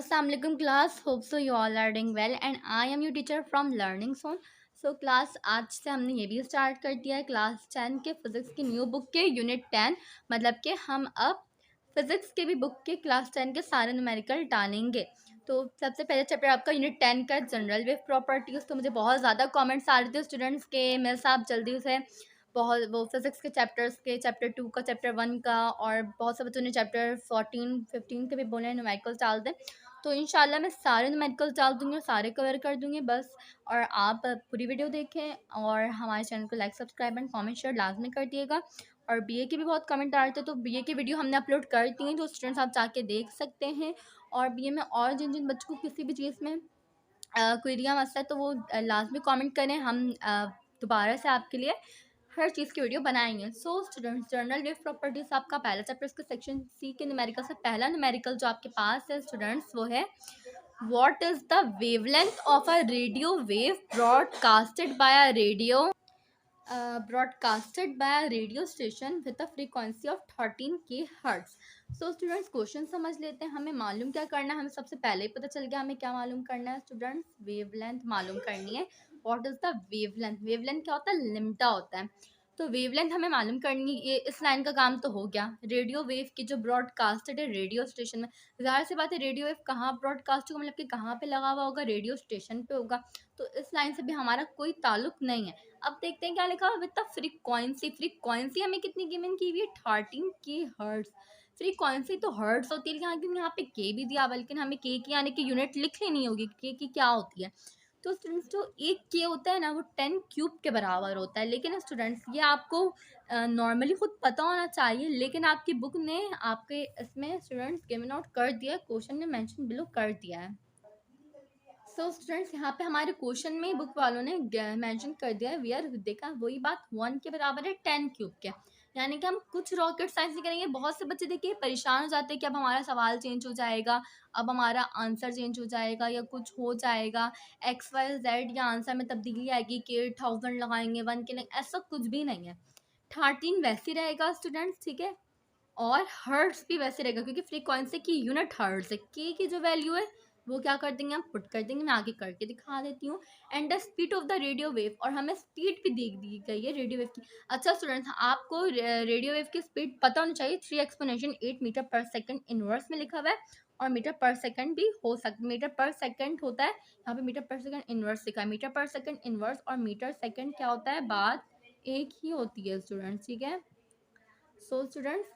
Assalamualaikum class. Hope so you all are doing well and I am your teacher from Learning Zone. So class आज से हमने ये भी start कर दिया है क्लास 10 के फिजिक्स की न्यू बुक के यूनिट 10 मतलब कि हम अब फिजिक्स के भी बुक के क्लास 10 के सारे न्यूमेरिकल डालेंगे। तो सबसे पहले चैप्टर आपका यूनिट 10 का जनरल वेव प्रॉपर्टीज। तो मुझे बहुत ज़्यादा कमेंट्स आ रहे थे स्टूडेंट्स के, मेरे साथ जल्दी से बहुत वो फिजिक्स के चैप्टर्स के चैप्टर 2 का, चैप्टर 1 का, और बहुत से बच्चों ने चैप्टर 14 15 के भी बोले हैं न्यूमेरिकल्स डाल दें। तो इंशाल्लाह मैं सारे न्यूमेरिकल्स डाल दूंगी और सारे कवर कर दूंगी बस। और आप पूरी वीडियो देखें और हमारे चैनल को like subscribe and comment share लाजमी कर दिएगा। और बीए के भी बहुत कमेंट आ रहे थे, तो बीए की वीडियो हमने अपलोड कर दी है, तो स्टूडेंट्स आप जाके देख सकते हैं। और बीए में और जिन जिन बच्चों को किसी भी चीज़ में क्वेरिया मसला है तो वो लाजमी कमेंट करें, हम दोबारा से आपके लिए हर चीज़ की वीडियो बनाएंगे। So students, journal wave properties आपका पहला चैप्टर, इसका सेक्शन सी के न्यूमेरिकल से पहला न्यूमेरिकल जो आपके पास है स्टूडेंट्स वो है what is the wavelength of a radio wave broadcasted by a radio station with a frequency of 13 kHz। So students question समझ लेते हैं। हमें मालूम क्या करना है, हमें सबसे पहले ही पता चल गया हमें क्या मालूम करना है स्टूडेंट्स, वेवलेंथ मालूम करनी है। What is the wavelength, wavelength क्या होता है, लिम्टा होता है। तो वेवलेंथ हमें मालूम करनी, ये इस लाइन का काम तो हो गया। रेडियो वेव की जो ब्रॉडकास्टेड है रेडियो स्टेशन में, ज़ाहिर सी बात है रेडियो वेव कहाँ ब्रॉडकास्ट होगा, मतलब कि कहाँ पे लगा हुआ होगा, रेडियो स्टेशन पे होगा। तो इस लाइन से भी हमारा कोई ताल्लुक नहीं है। अब देखते हैं क्या लिखा हुआ, विद द फ्रीक्वेंसी, फ्रीक्वेंसी हमें कितनी गिवन की हुई है, 13 के हर्ट्ज। फ्रीक्वेंसी तो हर्ट्ज होती है, यहाँ पे के भी दिया, बल्कि हमें के की यानी कि यूनिट लिख लेनी होगी के की क्या होती है। तो स्टूडेंट्स जो एक के होता है ना वो 10 क्यूब के बराबर होता है। लेकिन स्टूडेंट्स ये आपको नॉर्मली खुद पता होना चाहिए, लेकिन आपकी बुक ने आपके इसमें स्टूडेंट्स गिवन आउट कर दिया है, क्वेश्चन ने मेंशन बिलो कर दिया है। सो स्टूडेंट्स यहाँ पे हमारे क्वेश्चन में बुक वालों ने मेंशन कर दिया है, वी आर, देखा वही बात, 1 के बराबर है 10 क्यूब के। यानी कि हम कुछ रॉकेट साइंस नहीं करेंगे। बहुत से बच्चे देखिए परेशान हो जाते हैं कि अब हमारा सवाल चेंज हो जाएगा, अब हमारा आंसर चेंज हो जाएगा या कुछ हो जाएगा, एक्स वाई जेड या आंसर में तब्दीली आएगी कि 1000 लगाएंगे 1 के लिए, ऐसा कुछ भी नहीं है। 13 वैसे ही रहेगा स्टूडेंट्स, ठीक है। और हर्ट्स भी वैसे रहेगा क्योंकि फ्रीक्वेंसी की यूनिट हर्ट्स है। के की जो वैल्यू है वो क्या कर देंगे, हम पुट कर देंगे। मैं आगे करके दिखा देती हूँ। And the speed of the radio wave, और हमें स्पीड भी दे दी गई है रेडियो वेव की। अच्छा स्टूडेंट्स, आपको रेडियो वेव की स्पीड पता होनी चाहिए, 3 एक्सपोनेंशियल 8 मीटर पर सेकंड इनवर्स में लिखा हुआ है, और मीटर पर सेकंड भी हो सकता, मीटर पर सेकंड होता है, यहाँ पे मीटर पर सेकंड इनवर्स लिखा है। मीटर पर सेकंड इनवर्स और मीटर सेकंड क्या होता है, बात एक ही होती है स्टूडेंट्स, ठीक है। सो स्टूडेंट्स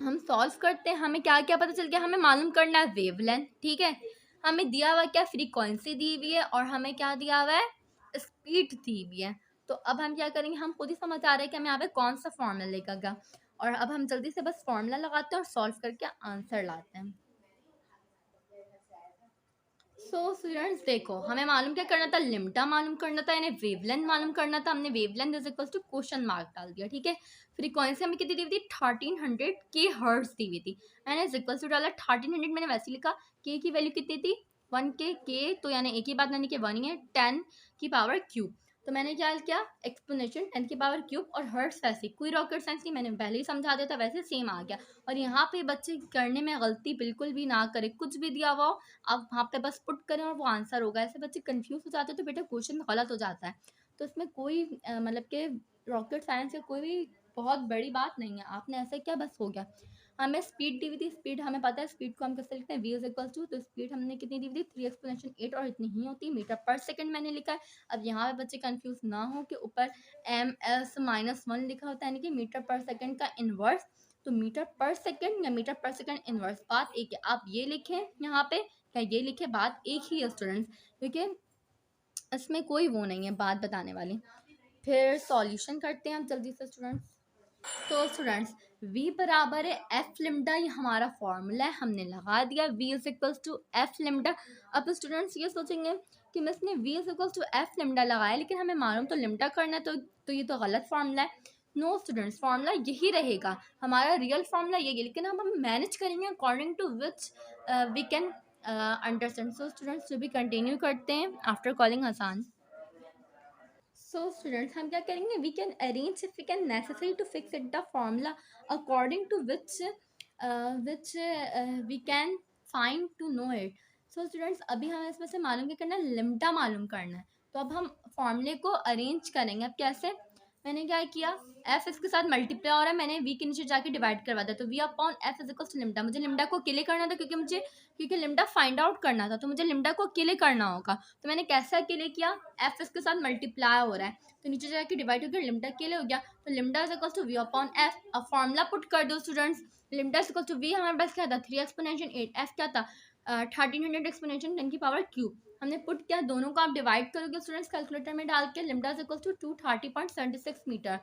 हम सॉल्व करते हैं। हमें क्या क्या पता चल गया, हमें मालूम करना है वेवलेंथ, ठीक है। हमें दिया हुआ क्या, फ्रीक्वेंसी दी हुई है, और हमें क्या दिया हुआ है, स्पीड दी हुई है। तो अब हम क्या करेंगे, हम खुद ही समझ आ रहे हैं कि हमें यहाँ पे कौन सा फॉर्मूला लेगा। और अब हम जल्दी से बस फॉर्मूला लगाते हैं और सॉल्व करके आंसर लाते हैं। सो स्टूडेंट्स देखो, हमें मालूम क्या करना था, लिम्टा मालूम करना था, यानी वेवलेंथ मालूम करना था। हमने wavelength is equal to question mark डाल दिया, ठीक है। फ्रीक्वेंसी हमें कितनी दी हुई थी, 1300 के हर्ट्ज दी हुई थी, एंड इज इक्वल टू डाला 1300, मैंने वैसे लिखा। के की वैल्यू कितनी थी, 1 के तो यानी एक ही बात, यानी कि 1 ही है, 10 की पावर क्यूब। तो मैंने क्या किया, एक्सपोनेंशियल 10 की पावर क्यूब, और हर्ट्ज वैसे कोई रॉकेट साइंस नहीं, मैंने पहले ही समझा दिया था, वैसे सेम आ गया। और यहाँ पे बच्चे करने में गलती बिल्कुल भी ना करें, कुछ भी दिया हुआ हो आप वहाँ पे बस पुट करें और वो आंसर होगा। ऐसे बच्चे कंफ्यूज हो जाते हैं तो बेटा क्वेश्चन गलत हो जाता है। तो इसमें कोई मतलब कि रॉकेट साइंस या कोई भी बहुत बड़ी बात नहीं है, आपने ऐसा किया बस हो गया। हमें स्पीड दी हुई थी, स्पीड हमें पता है, स्पीड को हम कैसे लिखते हैं, v इज इक्वल टू, तो स्पीड हमने कितनी दी हुई थी, 3 एक्सपोनेंशियल 8, और इतनी ही होती है, मीटर पर सेकंड मैंने लिखा है। अब यहाँ पे बच्चे कंफ्यूज ना हो कि ऊपर ms-1 लिखा होता है, यानी कि मीटर पर सेकंड का इनवर्स। तो मीटर पर सेकंड या मीटर पर सेकंड इनवर्स, बात एक है। आप ये लिखें यहाँ पे या ये लिखे, बात एक ही है स्टूडेंट्स, क्योंकि इसमें कोई वो नहीं है बात बताने वाली। फिर सॉल्यूशन करते हैं हम जल्दी से स्टूडेंट्स। तो स्टूडेंट्स v बराबर है एफ लिम्डा, ये हमारा फॉर्मूला है, हमने लगा दिया v is equals to F lambda. अब स्टूडेंट्स ये सोचेंगे कि मिस ने v is equals to F lambda लगाया, लेकिन हमें मालूम तो लिम्डा करना है, तो ये तो गलत फॉर्मूला है। नो स्टूडेंट्स, फॉर्मूला यही रहेगा, हमारा रियल फॉर्मूला यही है, लेकिन हम मैनेज करेंगे according to which we can understand. So students जो भी कंटिन्यू करते हैं आफ्टर कॉलिंग हसान। सो स्टूडेंट्स हम क्या करेंगे, we can arrange if we can necessary to fix it the formula according to which we can find to know it. So students अभी हमें इसमें से मालूम क्या करना है, लिम्डा मालूम करना है। तो अब हम फॉर्मूले को अरेंज करेंगे। अब कैसे, मैंने क्या किया, एफ इसके साथ मल्टीप्लाई हो रहा है, मैंने वी के नीचे जाके डिवाइड करवा दिया। तो V upon F is equal to lambda. मुझे लिम्डा को अकेले करना था क्योंकि लिम्डा फाइंड आउट करना था, तो मुझे लिम्डा को अकेले करना होगा। तो मैंने कैसे अकेले किया, एफ इसके साथ मल्टीप्लाई हो रहा है तो नीचे जाके डिवाइड हो गया, लिम्डा अकेले हो गया। तो lambda is equal to V upon F. अब फॉर्मूला पुट कर दो students. Lambda is equal to V हमारे पास क्या था, 3 एक्सपोनेंशियल 8, एफ क्या था 1300 एक्सपोनेंशियल 10 की पावर क्यूब। हमने पुट किया, दोनों को आप डिवाइड करोगे स्टूडेंट्स कैलकुलेटर में डाल के, लिम्डा इज इक्वल टू 230.76 मीटर।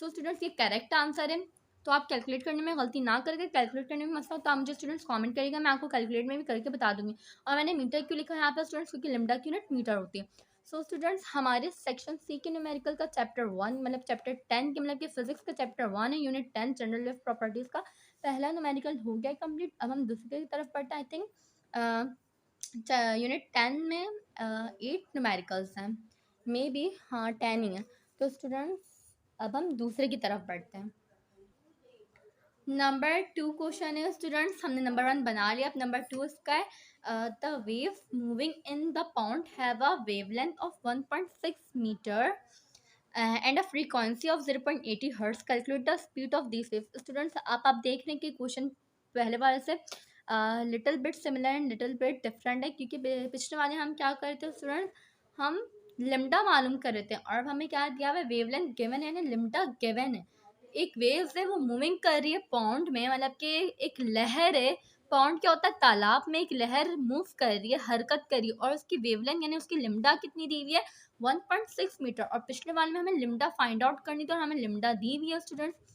तो स्टूडेंट्स ये करेक्ट आंसर है। तो आप कैलकुलेट करने में गलती ना करके, कैलकुलेट करने में मसला हो तो आप मुझे स्टूडेंट्स कमेंट करिएगा, मैं आपको कैलकुलेट में भी करके बता दूंगी। और मैंने मीटर क्यों लिखा है यहाँ पर स्टूडेंट्स, क्योंकि लिम्डा की यूनिट मीटर होती है। सो स्टूडेंट्स हमारे सेक्शन सी के न्यूमेरिकल का चैप्टर 1 मतलब चैप्टर 10 के मतलब कि फिजिक्स का चैप्टर 1 है, यूनिट 10 जनरल लेफ्ट प्रॉपर्टीज का पहला न्यूमेरिकल हो गया कंप्लीट। अब हम दूसरे की तरफ पढ़ते हैं। आई थिंक यूनिट 10 में 8 न्यूमेरिकल्स हैं, मे बी, हाँ 10 ही है। तो स्टूडेंट्स अब हम दूसरे की तरफ बढ़ते हैं। नंबर 2 क्वेश्चन है स्टूडेंट्स, हमने नंबर 1 बना लिया, अब नंबर 2 इसका है, the waves moving in the pond have a wavelength of 1.6 metre and a frequency of 0.80 hertz, calculate the speed of this waves. Students आप देख रहे हैं कि क्वेश्चन पहले वाले से little bit similar and little bit different है, क्योंकि पिछले वाले हम क्या कर रहे थे स्टूडेंट, हम लिम्डा मालूम कर रहे थे और हमें क्या दिया हुआ है, वेवलेंथ गिवन है ना, लिम्डा गिवन है। एक वेव्स है वो मूविंग कर रही है पॉन्ड में, मतलब कि एक लहर है। पॉन्ड क्या होता है, तालाब में एक लहर मूव कर रही है, हरकत कर रही है, और उसकी वेवलेंथ यानी उसकी लिम्डा कितनी दी हुई है, 1.6 मीटर। और पिछले वाले में हमें लिम्डा फाइंड आउट करनी थी और हमें लिम्डा दी हुई है स्टूडेंट्स।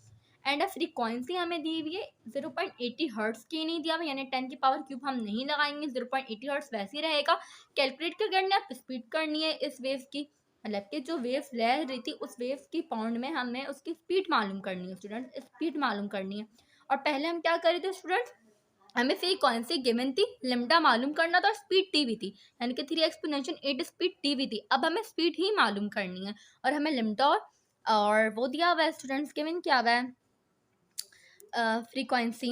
एंड फ्रीक्वेंसी हमें दी हुई है 0.80 हर्ट्स की नहीं दिया हुआ, यानी 10 की पावर क्यूब हम नहीं लगाएंगे, 0.80 हर्ट्स वैसे ही रहेगा। कैलकुलेट क्या करना है, स्पीड करनी है इस वेव की, मतलब कि जो वेव्स लह रही थी उस वेव्स की पॉन्ड में हमें उसकी स्पीड मालूम करनी है स्टूडेंट, स्पीड मालूम करनी है। और पहले हम क्या कर रहे थे स्टूडेंट, हमें फ्रीक्वेंसी गिवन थी, लिम्डा मालूम करना था और स्पीड टी वी थी, यानी कि 3 एक्सपोनेंशियल 8 स्पीड टी वी थी। अब हमें स्पीड ही मालूम करनी है और हमें लिम्डा और वो दिया हुआ है स्टूडेंट्स, गिवन क्या हुआ है, फ्रीक्वेंसी।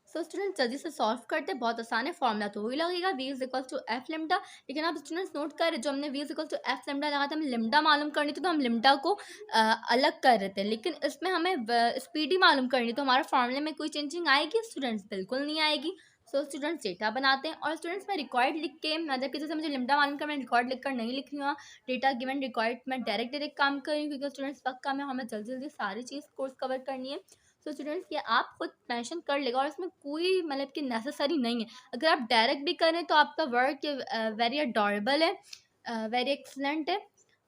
सो स्टूडेंट जल्दी से सॉल्व करते, बहुत आसान है, फॉर्मूला तो वही लगेगा, V is equal to F lambda. लेकिन आप स्टूडेंट्स नोट कर, जो हमने V is equal to F lambda लगा था, हमें लिम्डा मालूम करनी थी तो हम लिम्डा को अलग कर रहे थे, लेकिन इसमें हमें स्पीड ही मालूम करनी, तो हमारे फॉर्मूले में कोई चेंजिंग आएगी स्टूडेंट्स, बिल्कुल नहीं आएगी। सो स्टूडेंट्स डेटा बनाते हैं और स्टूडेंट्स मैं रिक्वायर्ड लिख के, मतलब कि जैसे मुझे लिम्डा मालूम कर, मैं रिकॉर्ड लिख कर नहीं लिख रही हूँ, डेटा गिवन रिक्वायर्ड मैं डायरेक्ट काम कर रही हूँ, क्योंकि स्टूडेंट्स वक्त काम है, हमें जल्दी जल्दी सारी चीज़ कोर्स कवर करनी है। तो स्टूडेंट्स ये आप खुद मेंशन कर लेगा और इसमें कोई मतलब कि नेसेसरी नहीं है, अगर आप डायरेक्ट भी करें तो आपका वर्क वेरी अडोरेबल है, वेरी एक्सलेंट है,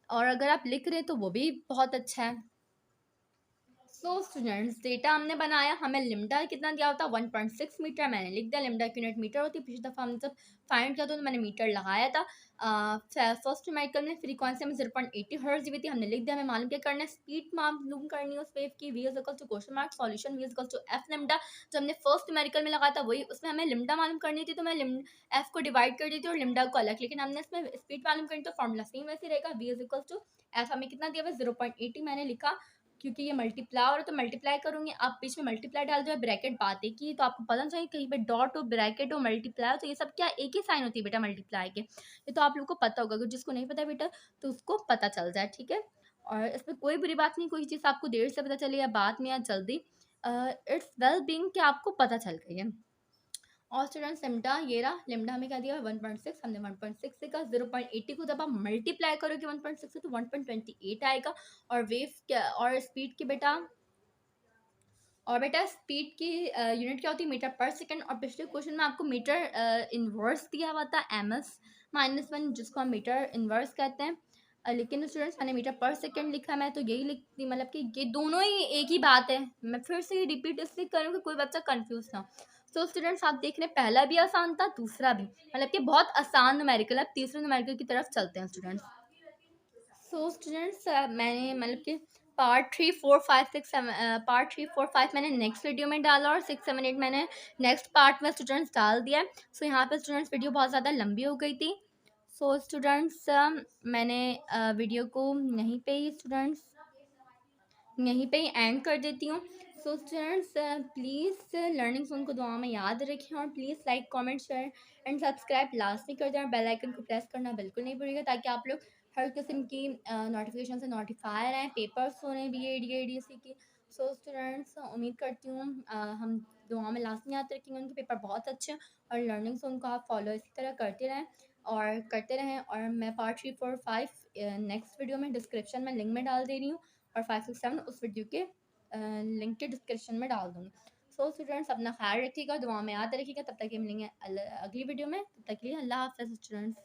और अगर आप लिख रहे हैं तो वो भी बहुत अच्छा है। सो स्टूडेंट्स डेटा हमने बनाया, हमें लिम्डा कितना दिया होता है 1.6 मीटर, मैंने लिख दिया, लिम्डा की यूनिट मीटर होती है, पिछली दफ़ा हमने जब फाइंड किया था तो मैंने मीटर लगाया था। फर्स्ट न्यूमेरिकल में फ्रीक्वेंसी हमें 0.80 हर्ट्ज दी हुई थी, हमने लिख दिया, हमें मालूम क्या करना है, स्पीड मालूम करनी है उस वेव की, V is equal to question mark solution V is equal to F lambda. जो हमने फर्स्ट न्यूमेरिकल में लगाया था वही, उसमें हमें लिम्डा मालूम करनी थी तो मैं एफ को डिवाइड कर दी थी और लिम्डा को अलग, लेकिन हमने इसमें स्पीड मालूम करनी तो फॉर्मूला सेम वैसे रहेगा, V is equal to F हमें कितना दिया हुआ 0.80 मैंने लिखा, क्योंकि ये मल्टीप्लाई और तो मल्टीप्लाई करूँगी, आप बीच में मल्टीप्लाई डाल दो, ब्रैकेट बात एक ही, तो आपको पता चाहिए कहीं पे डॉट हो, ब्रैकेट हो, मल्टीप्लाई हो, तो ये सब क्या एक ही साइन होती है बेटा मल्टीप्लाई के, ये तो आप लोग को पता होगा, अगर जिसको नहीं पता बेटा तो उसको पता चल जाए, ठीक है। और इसमें कोई बुरी बात नहीं, कोई चीज़ आपको देर से पता चले या बाद में या जल्दी, इट्स वेल बीइंग कि आपको पता चल गई है। और स्टूडेंट्स लिम्डा ये रहा, लिम्डा हमें क्या दिया 1.6, हमने 1.6 से का 0.80 को जब आप मल्टीप्लाई करोगे 1.6 से तो 1.28 आएगा। और वेव क्या और स्पीड की बेटा स्पीड की यूनिट क्या होती है, मीटर पर सेकंड। और पिछले क्वेश्चन में आपको मीटर इनवर्स दिया हुआ था ms-1, जिसको हम मीटर इनवर्स कहते हैं, लेकिन स्टूडेंट्स मैंने मीटर पर सेकंड लिखा, मैं तो यही लिखती, मतलब कि ये दोनों ही एक ही बात है, मैं फिर से रिपीट इसलिए करूँ कि कोई बच्चा कंफ्यूज ना। तो स्टूडेंट्स आप देख रहे हैं पहला भी आसान था, दूसरा भी, मतलब कि बहुत आसान न्यूमेरिकल। अब तीसरे न्यूमेरिकल की तरफ चलते हैं स्टूडेंट्स। सो स्टूडेंट्स मैंने मतलब कि पार्ट 3, 4, 5 मैंने नेक्स्ट वीडियो में डाला और 6, 7, 8 मैंने नेक्स्ट पार्ट में स्टूडेंट्स डाल दिया। सो यहाँ पे स्टूडेंट्स वीडियो बहुत ज़्यादा लंबी हो गई थी, सो स्टूडेंट्स मैंने वीडियो को यहीं पे ही स्टूडेंट्स यहीं पे ही एंड कर देती हूँ। So students please learning zone को दुआ में याद रखें और please like comment share and subscribe last में कर दें और बेल आइकन को प्रेस करना बिल्कुल नहीं भूलिएगा ताकि आप लोग हर किस्म की नोटिफिकेशन से नोटिफाई रहें, पेपर्स हो रहे हैं BA, DA, DSE की। सो स्टूडेंट्स उम्मीद करती हूँ हम दुआ में लास्ट में याद रखेंगे, उनके पेपर बहुत अच्छे हैं और लर्निंग जोन को आप फॉलो इसी तरह करते रहें और मैं पार्ट 3, 4, 5 नेक्स्ट वीडियो में डिस्क्रिप्शन में लिंक में डाल दे रही हूँ और 5, 6, 7 उस वीडियो के लिंक के डिस्क्रिप्शन में डाल दूँगी। सो स्टूडेंट्स अपना ख्याल रखिएगा, दुआ में याद रखिएगा। तब तक के मिलेंगे अगली वीडियो में, तब तक के लिए अल्लाह हाफ़िज़ स्टूडेंट्स।